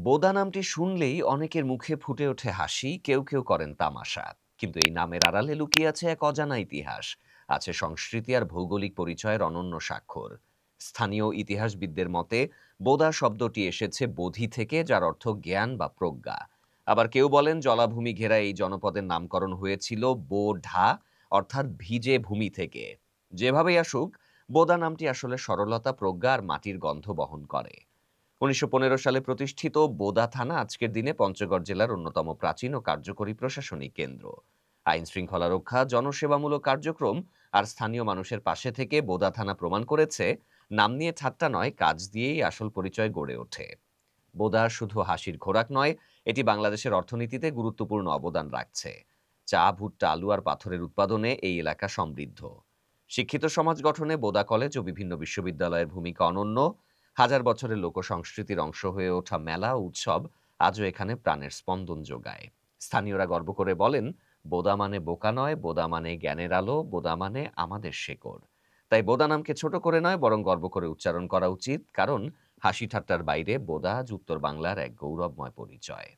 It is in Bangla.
বোদা নামটি শুনলেই অনেকের মুখে ফুটে ওঠে হাসি, কেউ কেউ করেন তামাশা। কিন্তু এই নামের আড়ালে লুকিয়ে আছে এক অজানা ইতিহাস, আছে সংস্কৃতি আর ভৌগোলিক পরিচয়ের অনন্য স্বাক্ষর। স্থানীয় ইতিহাসবিদদের মতে বোদা শব্দটি এসেছে বোধি থেকে, যার অর্থ জ্ঞান বা প্রজ্ঞা। আবার কেউ বলেন জলাভূমি ঘেরা এই জনপদের নামকরণ হয়েছিল বোঢা, অর্থাৎ ভিজে ভূমি থেকে। যেভাবেই আসুক, বোদা নামটি আসলে সরলতা, প্রজ্ঞা আর মাটির গন্ধ বহন করে। ১৯১৫ সালে প্রতিষ্ঠিত বোদা থানা আজকের দিনে পঞ্চগড় জেলার অন্যতম প্রাচীন ও কার্যকরী প্রশাসনিক কেন্দ্র। আইন শৃঙ্খলা রক্ষা, জনসেবামূলক কার্যক্রম আর স্থানীয় মানুষের পাশে থেকে বোদা থানা প্রমাণ করেছে নাম নিয়ে ঠাট্টা নয়, কাজ দিয়েই আসল পরিচয় গড়ে ওঠে। বোদা শুধু হাসির খোরাক নয়, এটি বাংলাদেশের অর্থনীতিতে গুরুত্বপূর্ণ অবদান রাখছে। চা, ভুট্টা, আলু আর পাথরের উৎপাদনে এই এলাকা সমৃদ্ধ। শিক্ষিত সমাজ গঠনে বোদা কলেজ ও বিভিন্ন বিশ্ববিদ্যালয়ের ভূমিকা অনন্য। হাজার বছরের লোকসংস্কৃতির অংশ হয়ে ওঠা মেলা ও উৎসব আজও এখানে প্রাণের স্পন্দন যোগায়। স্থানীয়রা গর্ব করে বলেন, বোদা মানে বোকা নয়, বোদা মানে জ্ঞানের আলো, বোদা মানে আমাদের শেকড়। তাই বোদা নামকে ছোট করে নয়, বরং গর্ব করে উচ্চারণ করা উচিত, কারণ হাসি ঠাট্টার বাইরে বোদা আজ উত্তর বাংলার এক গৌরবময় পরিচয়।